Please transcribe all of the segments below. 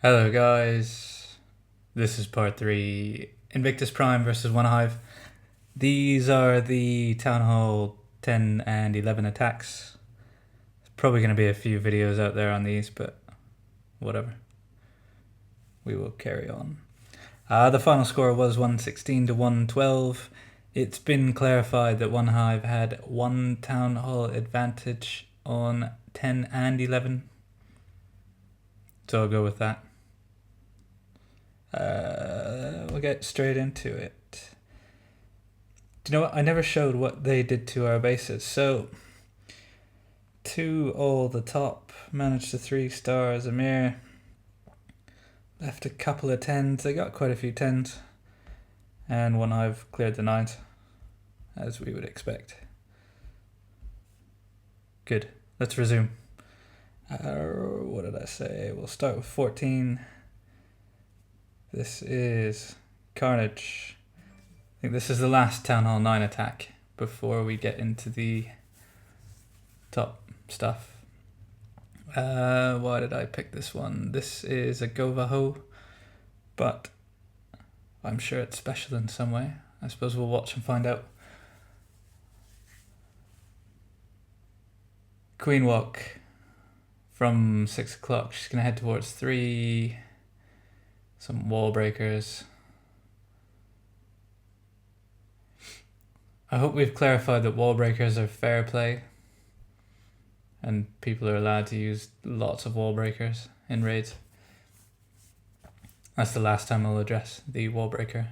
Hello guys, this is part 3, Invictus Prime versus Onehive. These are the Town Hall 10 and 11 attacks. There's probably going to be a few videos out there on these, but whatever. We will carry on. The final score was 116 to 112. It's been clarified that Onehive had one Town Hall advantage on 10 and 11. So I'll go with that. We'll get straight into it. Do you know what? I never showed what they did to our bases. So, 2 all the top, managed to 3 stars. Amir left a couple of 10s. They got quite a few 10s. And Onehive cleared the 9s, as we would expect. Good. Let's resume. What did I say? We'll start with 14. This is Carnage. I think this is the last Town Hall 9 attack before we get into the top stuff. Why did I pick this one? This is a Govaho, but I'm sure it's special in some way. I suppose we'll watch and find out. Queen Walk from 6 o'clock. She's going to head towards 3. Some wall breakers. I hope we've clarified that wall breakers are fair play and people are allowed to use lots of wall breakers in raids. That's the last time I'll address the wall breaker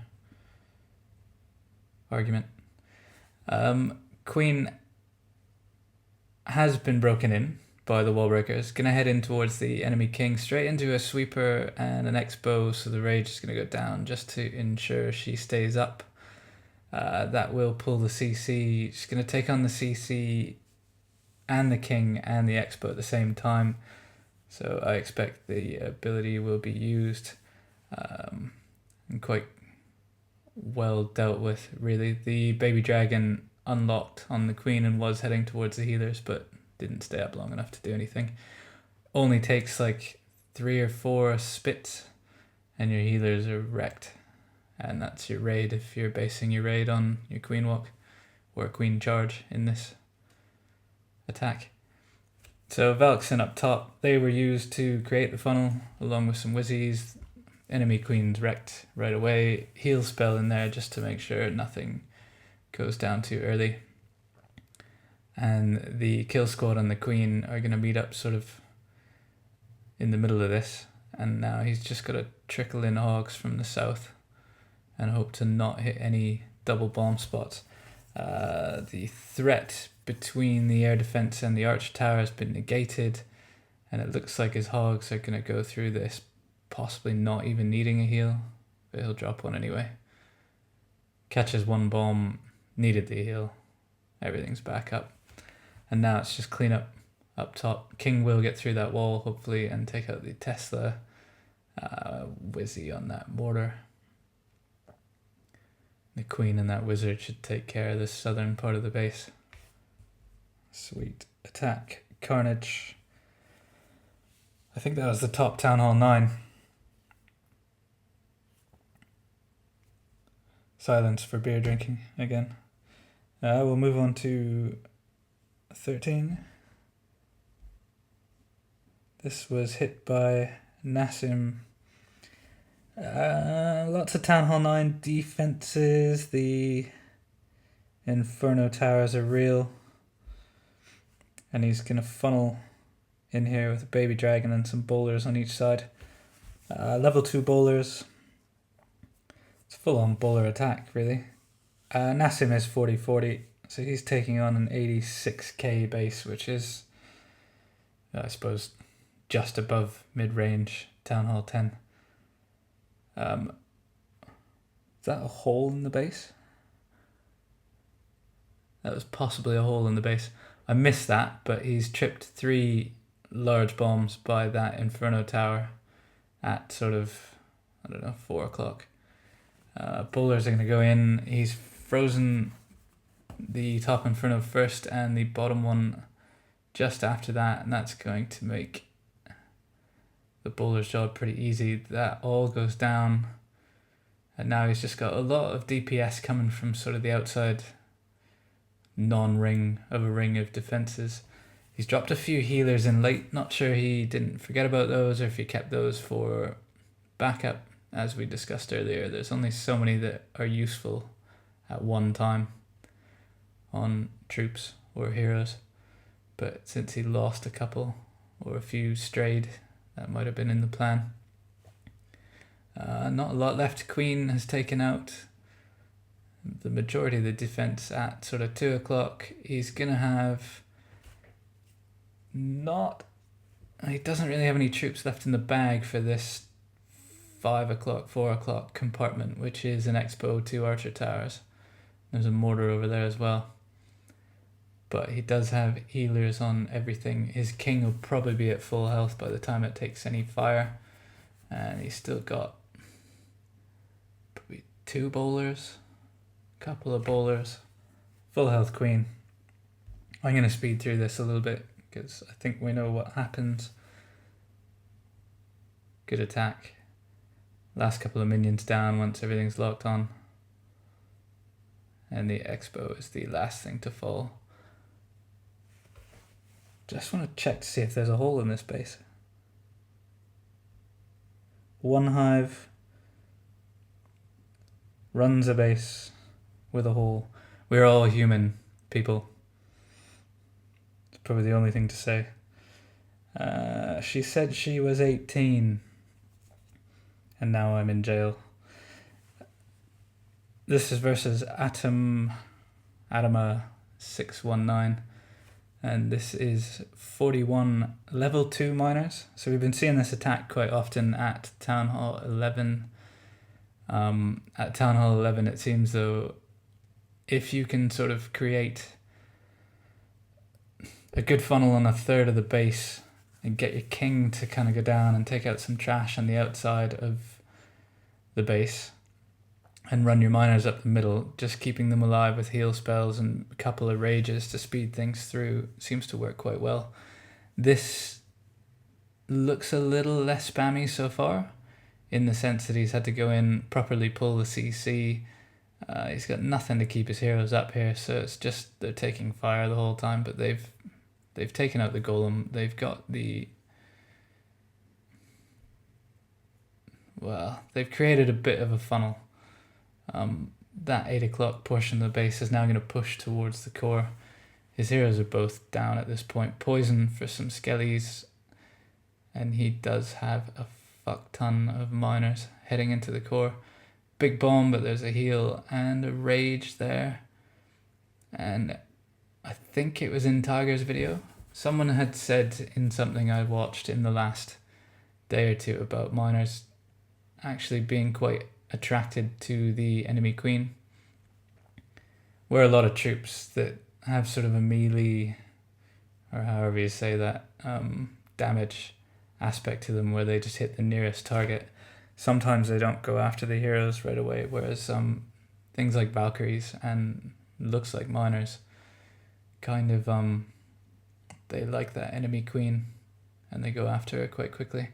argument. Queen has been broken in by the wall breakers. Gonna head in towards the enemy king, straight into a sweeper and an X-bow, so the rage is gonna go down just to ensure she stays up. That will pull the CC. She's gonna take on the CC and the king and the X-bow at the same time, so I expect the ability will be used and quite well dealt with, really. The baby dragon unlocked on the queen and was heading towards the healers, but didn't stay up long enough to do anything. Only takes like 3 or 4 spits and your healers are wrecked. And that's your raid if you're basing your raid on your queen walk or queen charge in this attack. So Valkson up top, they were used to create the funnel along with some whizzies. Enemy queens wrecked right away. Heal spell in there just to make sure nothing goes down too early. And the kill squad and the queen are going to meet up sort of in the middle of this. And now he's just got to trickle in hogs from the south and hope to not hit any double bomb spots. The threat between the air defense and the arch tower has been negated, and it looks like his hogs are going to go through this, possibly not even needing a heal, but he'll drop one anyway. Catches 1 bomb, needed the heal, everything's back up. And now it's just clean up top. King will get through that wall, hopefully, and take out the Tesla Wizzy on that mortar. The queen and that wizard should take care of the southern part of the base. Sweet. Attack. Carnage. I think that was the top Town Hall 9. Silence for beer drinking again. We'll move on to 13. This was hit by Nassim. Lots of Town Hall 9 defenses. The Inferno Towers are real. And he's going to funnel in here with a baby dragon and some bowlers on each side. Level 2 bowlers. It's full on bowler attack, really. Nassim is 40-40. So he's taking on an 86k base, which is, I suppose, just above mid-range Town Hall 10. Is that a hole in the base? That was possibly a hole in the base. I missed that, but he's tripped 3 large bombs by that Inferno Tower at sort of, 4 o'clock. Bowlers are going to go in. He's frozen the top Inferno first and the bottom one just after that, and that's going to make the bowler's job pretty easy. That all goes down. And now he's just got a lot of DPS coming from sort of the outside non-ring of a ring of defenses. He's dropped a few healers in late. Not sure he didn't forget about those or if he kept those for backup. As we discussed earlier, there's only so many that are useful at one time on troops or heroes. But since he lost a couple or a few strayed, that might have been in the plan. Not a lot left. Queen has taken out the majority of the defense at sort of 2 o'clock. He's gonna have he doesn't really have any troops left in the bag for this 5 o'clock, 4 o'clock compartment, which is an expo, 2 archer towers. There's a mortar over there as well. But he does have healers on everything. His king will probably be at full health by the time it takes any fire. And he's still got probably 2 bowlers, a couple of bowlers, full health queen. I'm going to speed through this a little bit because I think we know what happens. Good attack. Last couple of minions down once everything's locked on. And the expo is the last thing to fall. Just want to check to see if there's a hole in this base. Onehive runs a base with a hole. We're all human, people. It's probably the only thing to say. She said she was 18. And now I'm in jail. This is versus Atoma 619. And this is 41 level 2 miners. So we've been seeing this attack quite often at Town Hall 11. At Town Hall 11 it seems though, if you can sort of create a good funnel on a third of the base and get your king to kind of go down and take out some trash on the outside of the base and run your miners up the middle, just keeping them alive with heal spells and a couple of rages to speed things through seems to work quite well. This looks a little less spammy so far in the sense that he's had to go in, properly pull the CC. He's got nothing to keep his heroes up here, so it's just they're taking fire the whole time, but they've taken out the golem. They've got they've created a bit of a funnel. That 8 o'clock portion of the base is now going to push towards the core. His heroes are both down at this point. Poison for some skellies, and he does have a fuck ton of miners heading into the core. Big bomb, but there's a heal and a rage there. And I think it was in Tiger's video. Someone had said in something I watched in the last day or two about miners actually being quite attracted to the enemy queen. We're a lot of troops that have sort of a melee, or however you say that, damage aspect to them where they just hit the nearest target. Sometimes they don't go after the heroes right away, whereas things like Valkyries and looks like miners kind of they like that enemy queen and they go after her quite quickly.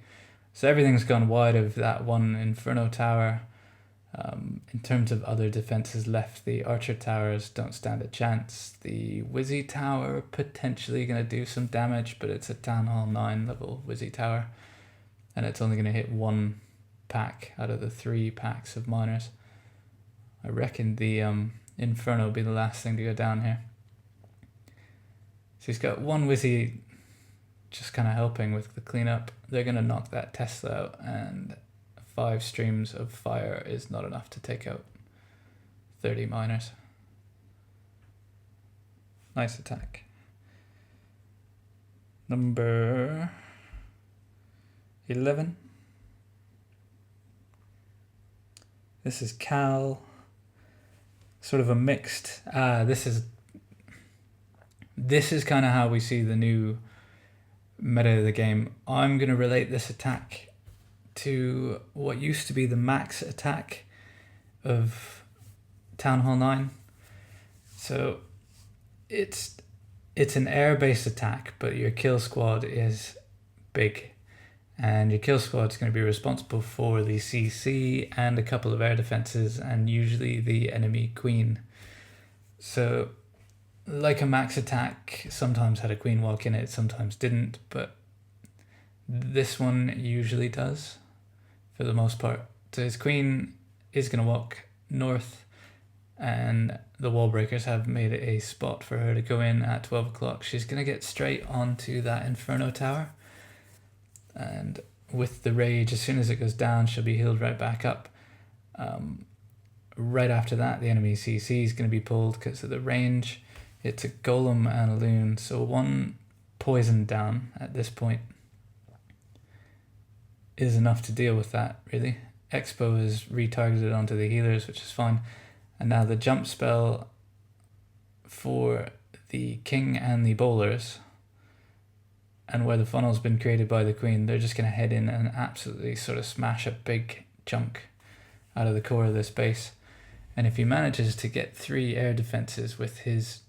So everything's gone wide of that one Inferno tower. In terms of other defenses left, the Archer towers don't stand a chance. The Wizzy tower potentially going to do some damage, but it's a Town Hall 9 level Wizzy tower, and it's only going to hit 1 pack out of the 3 packs of miners. I reckon the Inferno will be the last thing to go down here. So he's got 1 Wizzy just kind of helping with the cleanup. They're going to knock that Tesla out, and 5 streams of fire is not enough to take out 30 miners. Nice attack. Number 11. This is Cal. Sort of a mixed. This is kind of how we see the new meta of the game. I'm going to relate this attack to what used to be the max attack of Town Hall 9. So it's an air-based attack, but your kill squad is big, And your kill squad is going to be responsible for the CC and a couple of air defenses, and usually the enemy queen. So, like a max attack, sometimes had a queen walk in it, sometimes didn't, but this one usually does, for the most part. So his queen is going to walk north, and the wall breakers have made it a spot for her to go in at 12 o'clock. She's going to get straight onto that Inferno tower, and with the rage, as soon as it goes down, she'll be healed right back up. Right after that, the enemy CC is going to be pulled because of the range. It's a golem and a loon, so one poison down at this point is enough to deal with that, really. Expo is retargeted onto the healers, which is fine. And now the jump spell for the king and the bowlers, and where the funnel's been created by the queen, they're just going to head in and absolutely sort of smash a big chunk out of the core of this base. And if he manages to get 3 air defenses with his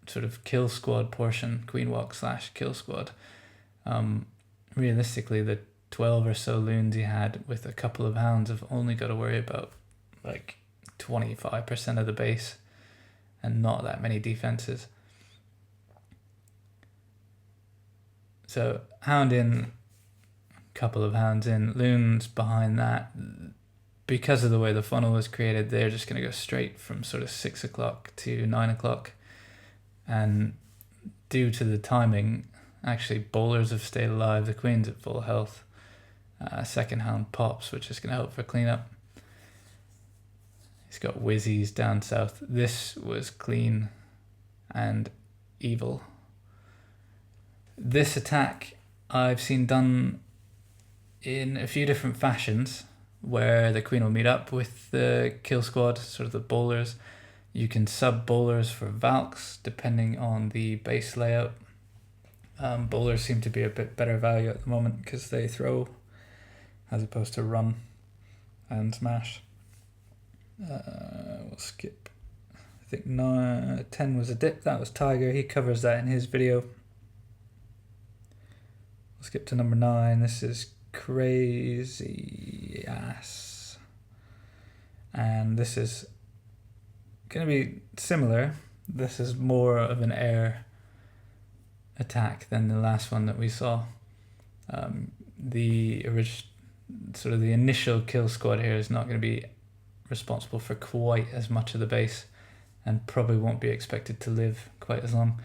sort of kill squad portion, queen walk / kill squad, realistically the 12 or so loons he had with a couple of hounds have only got to worry about like 25% of the base and not that many defenses. So hound in, couple of hounds in, loons behind that. Because of the way the funnel was created, they're just going to go straight from sort of 6 o'clock to 9 o'clock. And due to the timing, actually bowlers have stayed alive, the queen's at full health. Second hound pops, which is going to help for cleanup. He's got whizzies down south. This was clean and evil. This attack I've seen done in a few different fashions, where the queen will meet up with the kill squad, sort of the bowlers. You can sub bowlers for Valks depending on the base layout. Bowlers seem to be a bit better value at the moment because they throw as opposed to run and smash. We'll skip. I think 10 was a dip. That was Tiger. He covers that in his video. We'll skip to number 9. This is Crazy Ass. And this is going to be similar. This is more of an air attack than the last one that we saw. The initial kill squad here is not going to be responsible for quite as much of the base and probably won't be expected to live quite as long.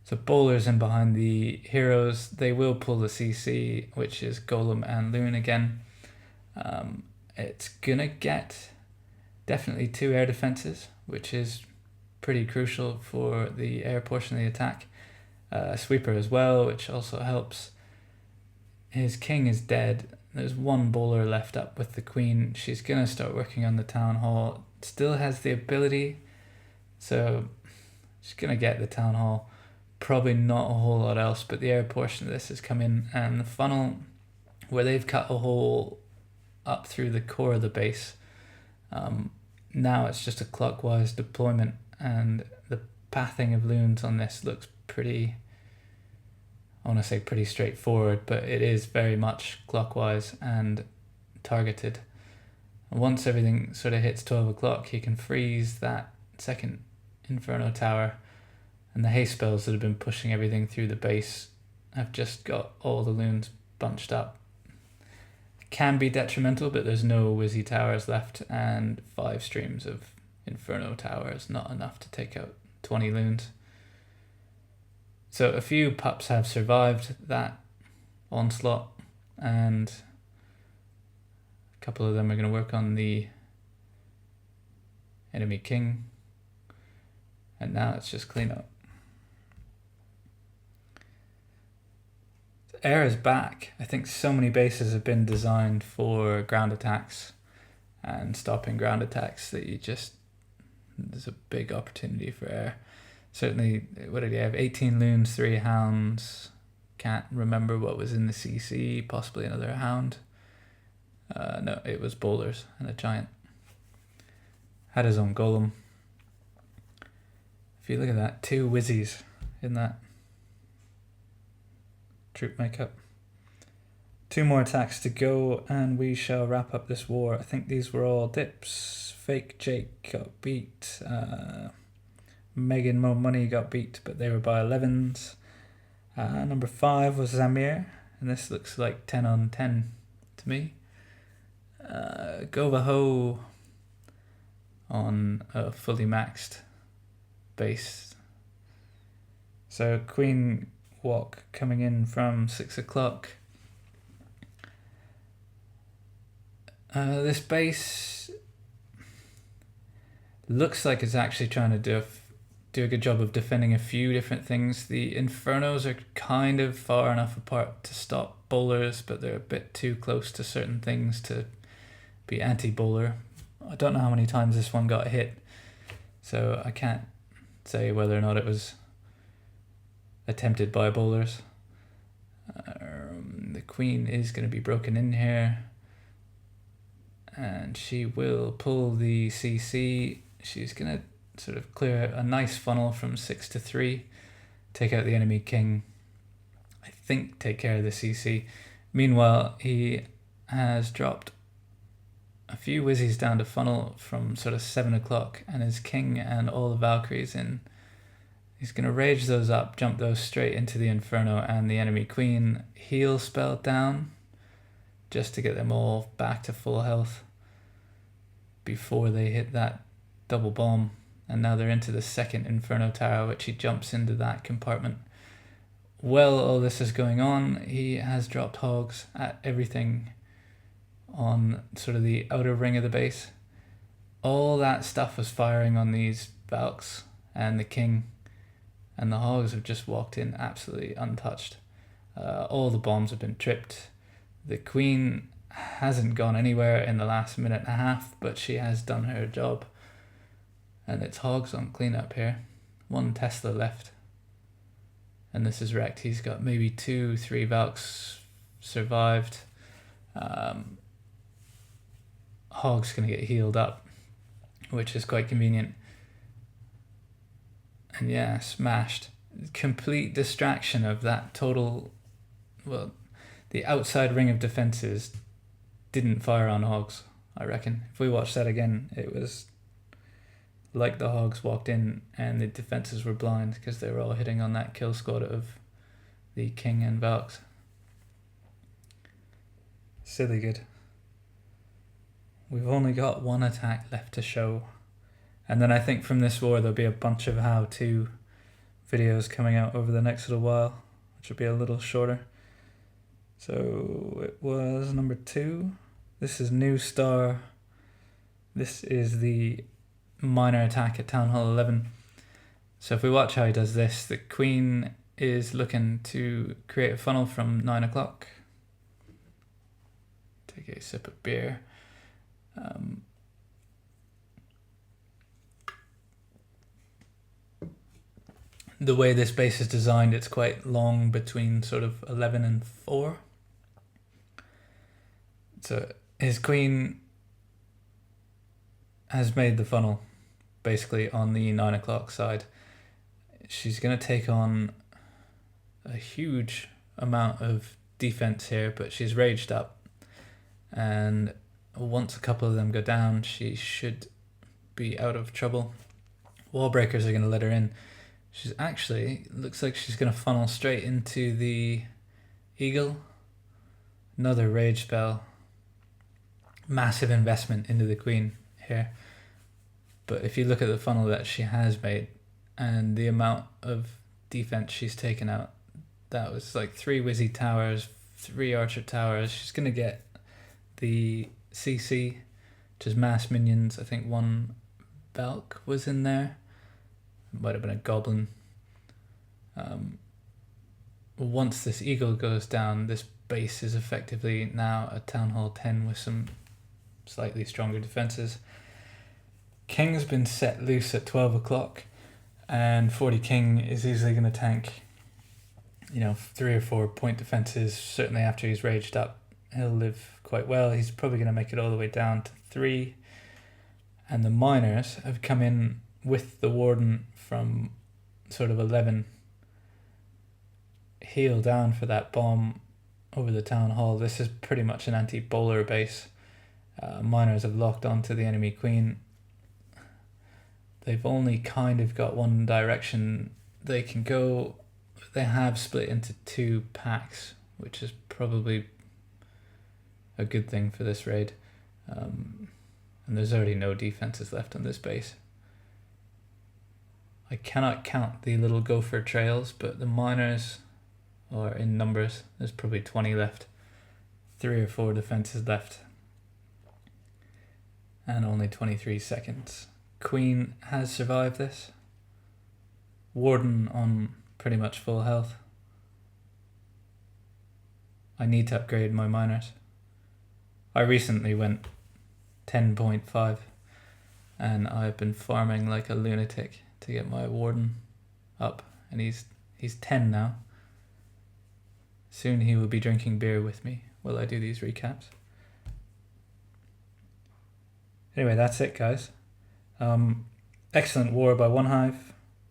So bowlers in behind the heroes, they will pull the CC, which is golem and loon again. It's gonna get definitely 2 air defenses, which is pretty crucial for the air portion of the attack. Sweeper as well, which also helps. His king is dead. There's 1 bowler left up with the queen. She's going to start working on the town hall. Still has the ability, so she's going to get the town hall. Probably not a whole lot else, but the air portion of this has come in, and the funnel, where they've cut a hole up through the core of the base, now it's just a clockwise deployment, and the pathing of loons on this looks pretty, I want to say pretty straightforward, but it is very much clockwise and targeted. And once everything sort of hits 12 o'clock, you can freeze that second Inferno tower, and the haste spells that have been pushing everything through the base have just got all the loons bunched up. Can be detrimental, but there's no Wizzy towers left, and 5 streams of Inferno towers, not enough to take out 20 loons. So a few pups have survived that onslaught, and a couple of them are going to work on the enemy king, and now it's just clean up. Air is back. I think so many bases have been designed for ground attacks and stopping ground attacks that there's a big opportunity for air. Certainly, what did he have? 18 loons, 3 hounds. Can't remember what was in the CC. Possibly another hound. No, it was bowlers and a giant. Had his own golem. If you look at that, 2 whizzies in that troop makeup. 2 more attacks to go and we shall wrap up this war. I think these were all dips. Fake Jake got beat. Megan Mo Money got beat, but they were by 11s. Number 5 was Zamir, and this looks like 10 on 10 to me. Govaho on a fully maxed base. So Queen Walk coming in from 6 o'clock. This base looks like it's actually trying to do a good job of defending a few different things. The Infernos are kind of far enough apart to stop bowlers, but they're a bit too close to certain things to be anti-bowler. I don't know how many times this one got hit, so I can't say whether or not it was attempted by bowlers. The Queen is going to be broken in here, and she will pull the CC. She's going to sort of clear a nice funnel from 6 to 3, take out the enemy king, I think take care of the CC. Meanwhile, he has dropped a few whizzies down to funnel from sort of 7 o'clock, and his king and all the Valkyries in. He's going to rage those up, jump those straight into the Inferno and the enemy queen, heal spell down, just to get them all back to full health before they hit that double bomb. And now they're into the second Inferno tower, which he jumps into that compartment. While all this is going on, he has dropped hogs at everything on sort of the outer ring of the base. All that stuff was firing on these Valks and the king, and the hogs have just walked in absolutely untouched. All the bombs have been tripped. The queen hasn't gone anywhere in the last minute and a half, but she has done her job. And it's hogs on cleanup here. 1 Tesla left. And this is wrecked. He's got maybe 2-3 Valks survived. Hog's going to get healed up, which is quite convenient. And yeah, smashed. Complete distraction of that total... Well, the outside ring of defenses didn't fire on hogs, I reckon. If we watch that again, it was like the hogs walked in and the defenses were blind because they were all hitting on that kill squad of the king and Valks. Silly good. We've only got 1 attack left to show. And then I think from this war there'll be a bunch of how-to videos coming out over the next little while, which will be a little shorter. So it was number 2. This is New Star. This is the minor attack at Town Hall 11. So if we watch how he does this, the queen is looking to create a funnel from 9 o'clock. Take a sip of beer. The way this base is designed, it's quite long between sort of 11 and 4. So his queen has made the funnel basically on the 9 o'clock side. She's going to take on a huge amount of defense here, but she's raged up, and once a couple of them go down, she should be out of trouble. Wall breakers are going to let her in. She's actually, looks like she's going to funnel straight into the eagle. Another rage spell. Massive investment into the queen here. But if you look at the funnel that she has made and the amount of defense she's taken out, that was like 3 Wizzy towers, 3 Archer towers. She's going to get the CC, which is mass minions. I think 1 Valk was in there. Might have been a goblin. Once this eagle goes down, this base is effectively now a Town Hall 10 with some slightly stronger defenses. King's been set loose at 12 o'clock, and 40 King is easily going to tank, 3 or 4 point defenses. Certainly after he's raged up, he'll live quite well. He's probably going to make it all the way down to 3. And the miners have come in with the warden from sort of 11, heal down for that bomb over the town hall. This is pretty much an anti-bowler base. Miners have locked onto the enemy queen. They've only kind of got one direction they can go. They have split into 2 packs, which is probably a good thing for this raid. And there's already no defenses left on this base. I cannot count the little gopher trails, but the miners are in numbers. There's probably 20 left. 3 or 4 defenses left. And only 23 seconds. Queen has survived this. Warden on pretty much full health. I need to upgrade my miners. I recently went 10.5 and I've been farming like a lunatic to get my warden up, and he's 10 now. Soon he will be drinking beer with me while I do these recaps. Anyway, that's it, guys. Excellent war by Onehive.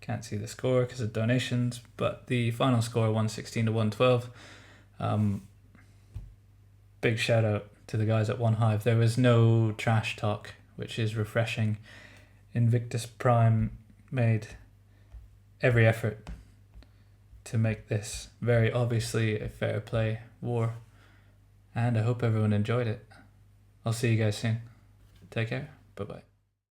Can't see the score because of donations, but the final score 116 to 112. Big shout out to the guys at Onehive. There was no trash talk, which is refreshing. Invictus Prime made every effort to make this very obviously a fair play war, and I hope everyone enjoyed it. I'll see you guys soon. Take care. Bye bye.